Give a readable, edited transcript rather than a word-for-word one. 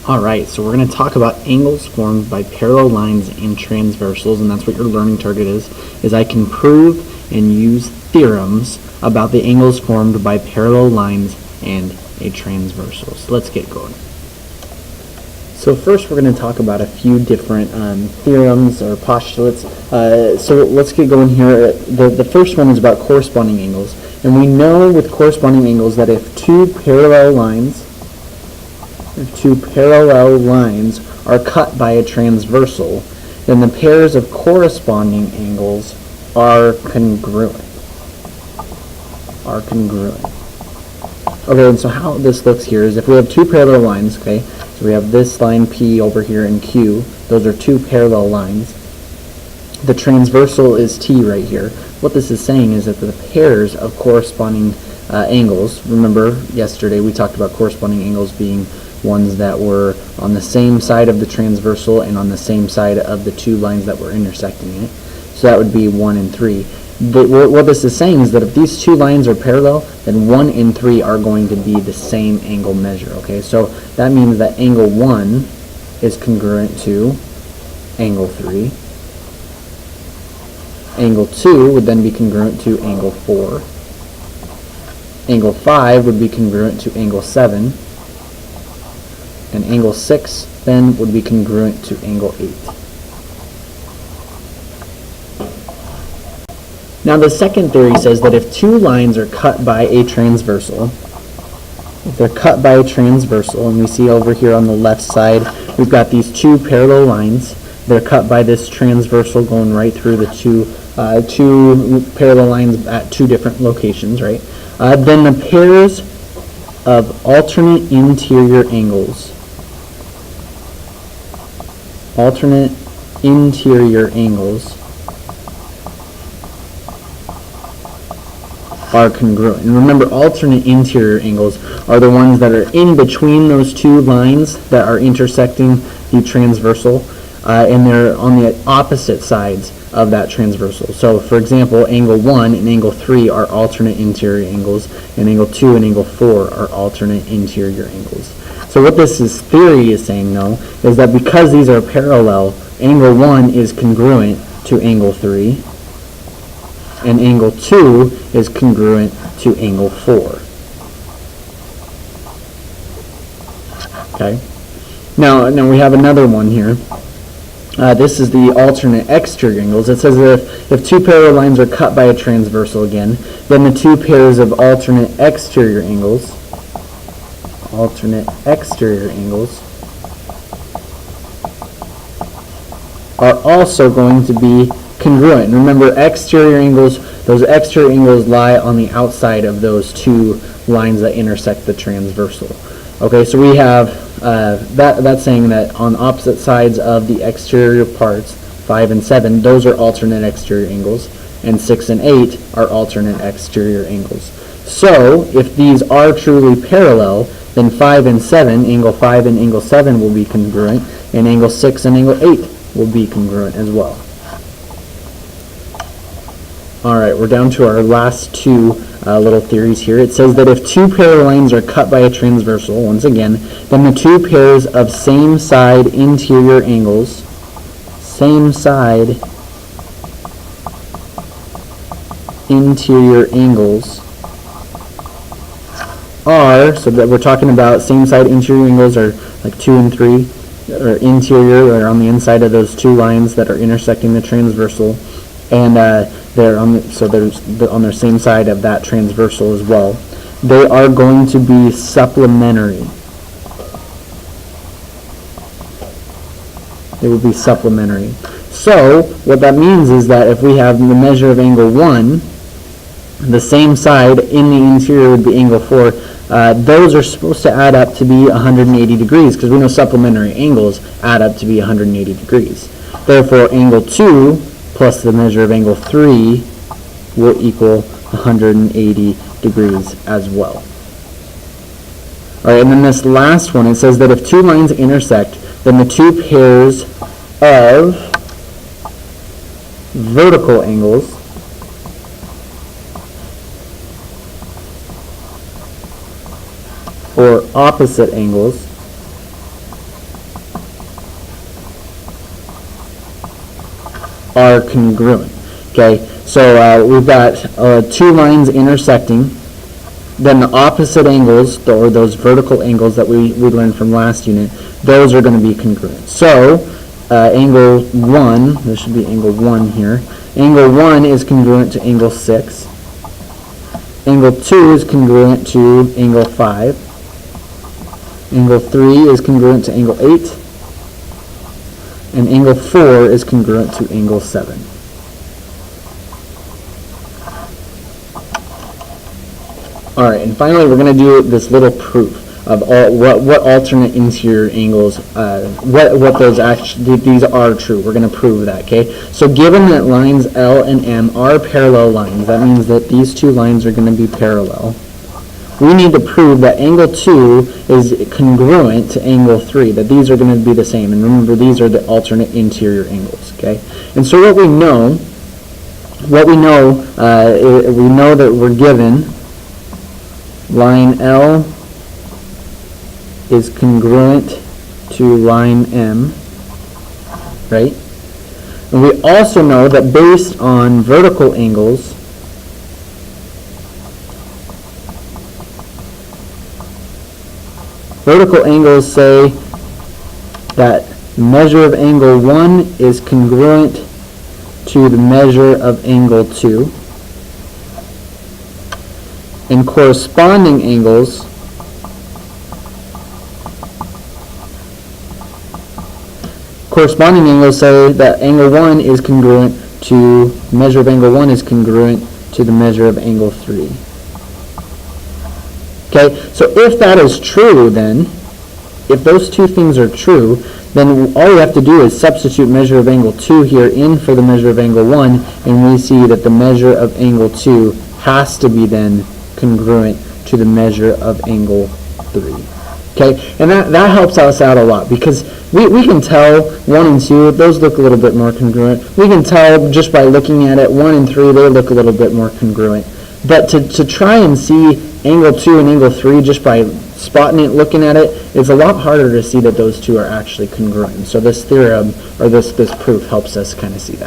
Alright, so we're going to talk about angles formed by parallel lines and transversals, and that's what your learning target is I can prove and use theorems about the angles formed by parallel lines and a transversal. So let's get going. So first we're going to talk about a few different theorems or postulates. So let's get going here. The first one is about corresponding angles. And we know with corresponding angles that if two parallel lines are cut by a transversal, then the pairs of corresponding angles are congruent. Okay, and so how this looks here is if we have two parallel lines, okay, so we have this line P over here and Q, those are two parallel lines. The transversal is T right here. What this is saying is that the pairs of corresponding angles, remember yesterday we talked about corresponding angles being ones that were on the same side of the transversal and on the same side of the two lines that were intersecting it. So that would be 1 and 3. What this is saying is that if these two lines are parallel, then 1 and 3 are going to be the same angle measure. Okay, so that means that angle 1 is congruent to angle 3. Angle 2 would then be congruent to angle 4. Angle 5 would be congruent to angle 7. And angle 6 then would be congruent to angle 8. Now the second theory says that if two lines are cut by a transversal, and we see over here on the left side, we've got these two parallel lines. They're cut by this transversal going right through the two parallel lines at two different locations, right? Then the pairs of alternate interior angles are congruent. And remember, alternate interior angles are the ones that are in between those two lines that are intersecting the transversal, and they're on the opposite sides of that transversal. So for example, angle 1 and angle 3 are alternate interior angles, and angle 2 and angle 4 are alternate interior angles. So what this theory is saying, though, is that because these are parallel, angle 1 is congruent to angle 3, and angle 2 is congruent to angle 4. Okay. Now we have another one here. This is the alternate exterior angles. It says that if two parallel lines are cut by a transversal again, then the two pairs of alternate exterior angles are also going to be congruent. And remember, those exterior angles lie on the outside of those two lines that intersect the transversal. Okay, so we have that's saying that on opposite sides of the exterior parts, 5 and 7, those are alternate exterior angles, and 6 and 8 are alternate exterior angles. So if these are truly parallel, then 5 and 7, angle 5 and angle 7 will be congruent, and angle 6 and angle 8 will be congruent as well. Alright, we're down to our last two little theories here. It says that if two parallel lines are cut by a transversal, once again, then the two pairs of same side interior angles are, so that we're talking about same side interior angles are like 2 and 3, or interior, or on the inside of those two lines that are intersecting the transversal, and they're on their same side of that transversal as well. They are going to be supplementary. They will be supplementary. So what that means is that if we have the measure of angle 1, the same side in the interior would be angle 4. Those are supposed to add up to be 180 degrees, because we know supplementary angles add up to be 180 degrees. Therefore, angle 2 plus the measure of angle 3 will equal 180 degrees as well. Alright, and then this last one, it says that if two lines intersect, then the two pairs of vertical angles or opposite angles congruent. Okay, so we've got two lines intersecting. Then the opposite angles, or those vertical angles that we learned from last unit, those are going to be congruent. So angle 1, there should be angle 1 here. Angle 1 is congruent to angle 6. Angle 2 is congruent to angle 5. Angle 3 is congruent to angle 8. And angle 4 is congruent to angle 7. Alright, and finally we're going to do this little proof of what alternate interior angles, what those actually, these are true. We're going to prove that, okay? So given that lines L and M are parallel lines, that means that these two lines are going to be parallel. We need to prove that angle 2 is congruent to angle 3, that these are going to be the same. And remember, these are the alternate interior angles, okay? And so we know that we're given line L is congruent to line M, right? And we also know that based on vertical angles, say that the measure of angle 1 is congruent to the measure of angle 2. And corresponding angles say that angle 1 is congruent to, measure of angle 1 is congruent to the measure of angle 3. Okay, so if that is true, then, if those two things are true, then all we have to do is substitute measure of angle 2 here in for the measure of angle 1, and we see that the measure of angle 2 has to be then congruent to the measure of angle 3. Okay, and that helps us out a lot, because we can tell 1 and 2, those look a little bit more congruent. We can tell just by looking at it, 1 and 3, they look a little bit more congruent. But to try and see angle 2 and angle 3 just by spotting it, looking at it, it's a lot harder to see that those two are actually congruent. So this theorem, or this proof, helps us kind of see that.